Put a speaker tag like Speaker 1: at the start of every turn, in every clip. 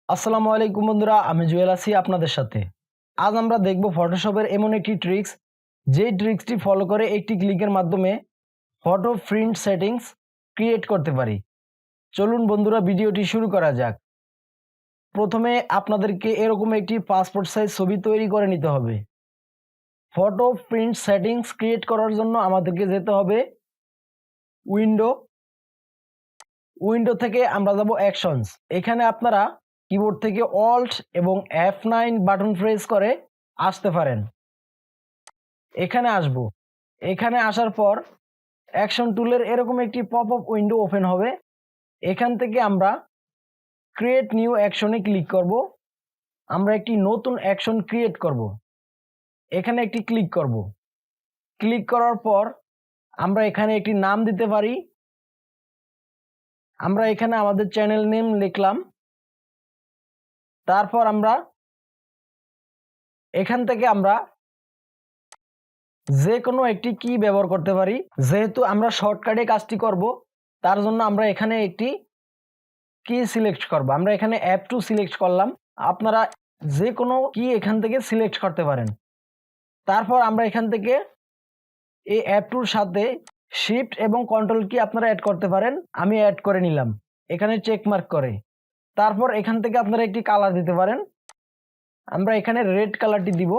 Speaker 1: আসসালামু আলাইকুম বন্ধুরা, আমি জুয়েল আছি আপনাদের সাথে। আজ আমরা দেখব ফটোশপের এমন একটি ট্রিক্স, যেই ট্রিক্সটি ফলো করে একটি ক্লিকের মাধ্যমে ফটো প্রিন্ট সেটিংস ক্রিয়েট করতে পারি। চলুন বন্ধুরা, ভিডিওটি শুরু করা যাক। প্রথমে আপনাদেরকে এরকম একটি পাসপোর্ট সাইজ ছবি তৈরি করে নিতে হবে। ফটো প্রিন্ট সেটিংস ক্রিয়েট করার জন্য আমাদেরকে যেতে হবে উইন্ডো থেকে আমরা যাব অ্যাকশনস। এখানে আপনারা কিবোর্ড থেকে অল্ট এবং F9 বাটন প্রেস করে আসতে পারেন। এখানে আসব। এখানে আসার পর অ্যাকশন টুলের এরকম একটি পপ আপ উইন্ডো ওপেন হবে। এখান থেকে আমরা ক্রিয়েট নিউ অ্যাকশনে ক্লিক করব। আমরা একটি নতুন অ্যাকশন ক্রিয়েট করব। এখানে একটি ক্লিক করব। ক্লিক করার পর আমরা এখানে একটি নাম দিতে পারি। আমরা এখানে আমাদের চ্যানেল নেম লিখলাম। তারপর আমরা এখান থেকে আমরা যে কোনো একটি কি ব্যবহার করতে পারি। যেহেতু আমরা শর্টকাটে কাজটি করব, তার জন্য আমরা এখানে একটি কি সিলেক্ট করব। আমরা এখানে F2 সিলেক্ট করলাম। আপনারা যে কোনো কি এখান থেকে সিলেক্ট করতে পারেন। তারপর আমরা এখান থেকে এই F2 এর সাথে শিফট এবং কন্ট্রোল কি আপনারা অ্যাড করতে পারেন। আমি অ্যাড করে নিলাম এখানে চেক মার্ক করে। তারপর এখান থেকে আপনারা একটি কালার দিতে পারেন। আমরা এখানে রেড কালারটি দিব।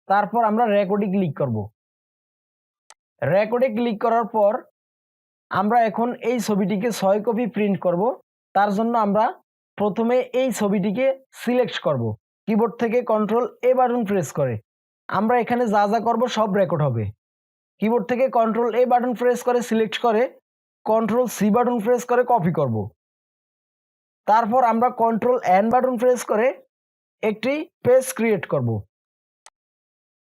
Speaker 1: তারপর আমরা রেকর্ডে ক্লিক করব। রেকর্ডে ক্লিক করার পর আমরা এখন এই ছবিটিকে 6 কপি প্রিন্ট করব। তার জন্য আমরা প্রথমে এই ছবিটিকে সিলেক্ট করব। কিবোর্ড থেকে কন্ট্রোল এ বাটন প্রেস করে আমরা এখানে যা যা করব সব রেকর্ড হবে। কিবোর্ড থেকে কন্ট্রোল এ বাটন প্রেস করে সিলেক্ট করে কন্ট্রোল সি বাটন প্রেস করে কপি করব। তারপর আমরা কন্ট্রোল এন বাটন প্রেস করে একটি পেজ ক্রিয়েট করব।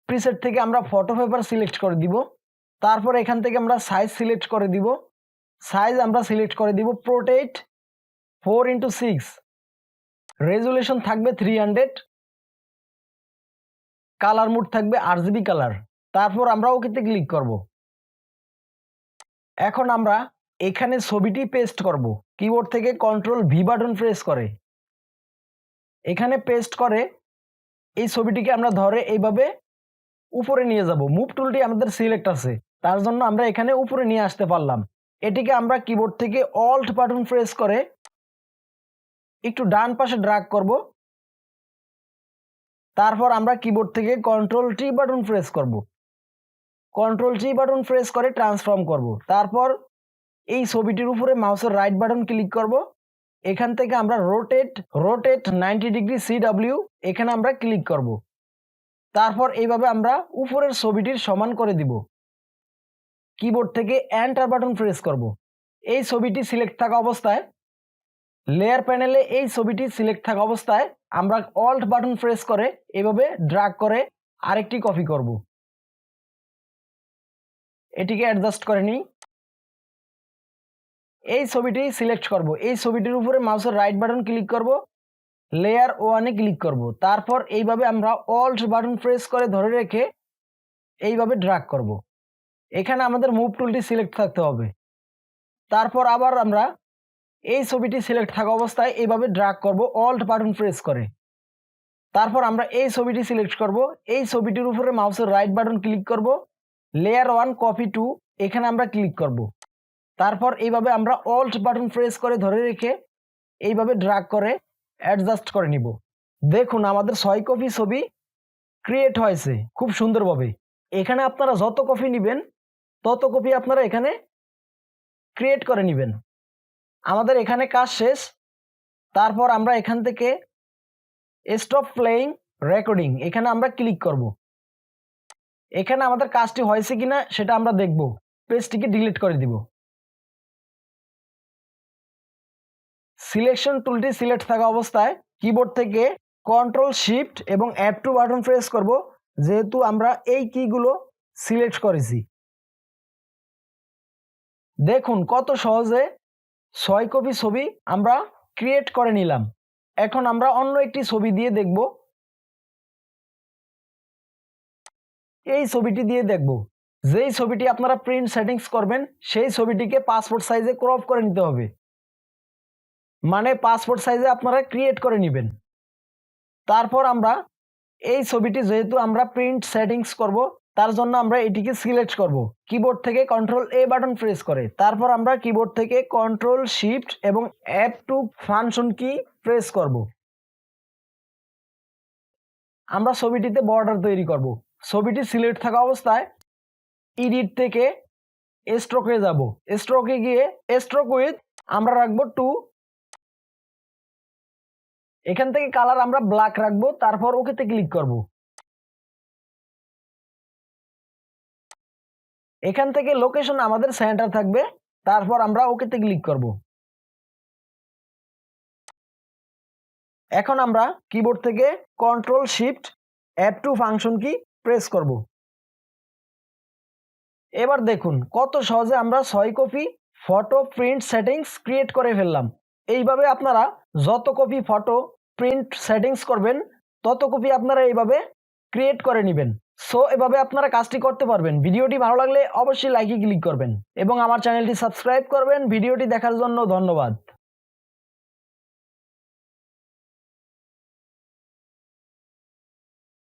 Speaker 1: প্রিসেট থেকে আমরা ফটো পেপার সিলেক্ট করে দিব। তারপর এখান থেকে আমরা সাইজ সিলেক্ট করে দিব। সাইজ আমরা সিলেক্ট করে দিব পোর্ট্রেট 4:6, রেজুলেশন থাকবে 300, কালার মোড থাকবে RGB কালার। তারপর আমরা ওকেতে ক্লিক করব। এখন আমরা এখানে ছবিটি পেস্ট করব। কিবোর্ড থেকে কন্ট্রোল ভি বাটন প্রেস করে এখানে পেস্ট করে এই ছবিটিকে আমরা ধরে এইভাবে উপরে নিয়ে যাব। মুভ টুলটি আমাদের সিলেক্ট আছে, তার জন্য আমরা এখানে উপরে নিয়ে আসতে পারলাম। এটিকে আমরা কিবোর্ড থেকে অল্ট বাটন প্রেস করে একটু ডান পাশে ড্র্যাগ করব। তারপর আমরা কিবোর্ড থেকে কন্ট্রোল টি বাটন প্রেস করব। কন্ট্রোল টি বাটন প্রেস করে ট্রান্সফর্ম করব। তারপর এই ছবিটির উপরে মাউসের রাইট বাটন ক্লিক করব। এখান থেকে আমরা রোটেট 90 ডিগ্রি CW এখানে আমরা ক্লিক করব। তারপর এইভাবে আমরা উপরের ছবিটির সমান করে দিব। কিবোর্ড থেকে এন্টার বাটন প্রেস করব। এই ছবিটি সিলেক্ট থাকা অবস্থায় লেয়ার প্যানেলে এই ছবিটি সিলেক্ট থাকা অবস্থায় আমরা অল্ট বাটন প্রেস করে এভাবে ড্র্যাগ করে আরেকটি কপি করব। এটিকে অ্যাডজাস্ট করে নিই। এই ছবিটি সিলেক্ট করব। এই ছবিটির উপরে মাউসের রাইট বাটন ক্লিক করব, লেয়ার 1-এ ক্লিক করব। তারপর এইভাবে আমরা অল্ট বাটন প্রেস করে ধরে রেখে এইভাবে ড্র্যাগ করব। এখানে আমাদের মুভ টুলটি সিলেক্ট থাকতে হবে। তারপর আবার আমরা এই ছবিটি সিলেক্ট থাকা অবস্থায় এইভাবে ড্র্যাগ করব অল্ট বাটন প্রেস করে। তারপর আমরা এই ছবিটি সিলেক্ট করব। এই ছবিটির উপরে মাউসের রাইট বাটন ক্লিক করব, লেয়ার 1 কপি টু এখানে আমরা ক্লিক করব। তারপর এইভাবে আমরা অল্ট বাটন প্রেস করে ধরে রেখে এইভাবে ড্র্যাগ করে অ্যাডজাস্ট করে নিব। দেখুন আমাদের 6 কপি ছবি ক্রিয়েট হয়েছে খুব সুন্দরভাবে। এখানে আপনারা যত কপি নেবেন তত কপি আপনারা এখানে ক্রিয়েট করে নেবেন। আমাদের এখানে কাজ শেষ। তারপর আমরা এখান থেকে স্টপ প্লেইং রেকর্ডিং এখানে আমরা ক্লিক করব। এখানে আমাদের কাজটি হয়েছে কিনা সেটা আমরা দেখব। পেজটিকে ডিলিট করে দিব। সিলেকশন টুলটি সিলেক্ট থাকা অবস্থায় কিবোর্ড থেকে কন্ট্রোল শিফট এবং F2 বাটন প্রেস করব, যেহেতু আমরা এই কিগুলো সিলেক্ট করেছি। দেখুন কত সহজে 6 কপি ছবি আমরা ক্রিয়েট করে নিলাম। এখন আমরা অন্য একটি ছবি দিয়ে দেখব। এই ছবিটি দিয়ে দেখব। যেই ছবিটি আপনারা প্রিন্ট সেটিংস করবেন সেই ছবিটিকে পাসপোর্ট সাইজে ক্রপ করে নিতে হবে। মানে পাসপোর্ট সাইজে আপনারা ক্রিয়েট করে নেবেন। তারপর আমরা এই ছবিটি যেহেতু আমরা প্রিন্ট সেটিংস করব, তার জন্য আমরা এটিকে সিলেক্ট করব কিবোর্ড থেকে কন্ট্রোল এ বাটন প্রেস করে। তারপর আমরা কিবোর্ড থেকে কন্ট্রোল শিফট এবং F2 ফাংশন কি প্রেস করব। আমরা ছবিটিতে বর্ডার তৈরি করব। ছবিটি সিলেক্ট থাকা অবস্থায় এডিট থেকে স্ট্রোকে যাব। স্ট্রোকে গিয়ে স্ট্রোক উইথ আমরা রাখবো 2। এখান থেকে কালার আমরা ব্ল্যাক রাখবো। তারপর ওকেতে ক্লিক করব। এখান থেকে লোকেশন আমাদের সেন্টার থাকবে। তারপর আমরা ওকেতে ক্লিক করব। এখন আমরা কিবোর্ড থেকে কন্ট্রোল শিফট F2 ফাংশন কি প্রেস করব। এবার দেখুন কত সহজে আমরা 6 copy photo print settings create করে ফেললাম। এইভাবে আপনারা যত কপি ফটো প্রিন্ট সেটিংস করবেন তত কপি আপনারা এইভাবে ক্রিয়েট করে নেবেন। সো এভাবে আপনারা কাজটি করতে পারবেন। ভিডিওটি ভালো লাগলে অবশ্যই লাইকে ক্লিক করবেন এবং আমার চ্যানেলটি সাবস্ক্রাইব করবেন। ভিডিওটি দেখার জন্য ধন্যবাদ।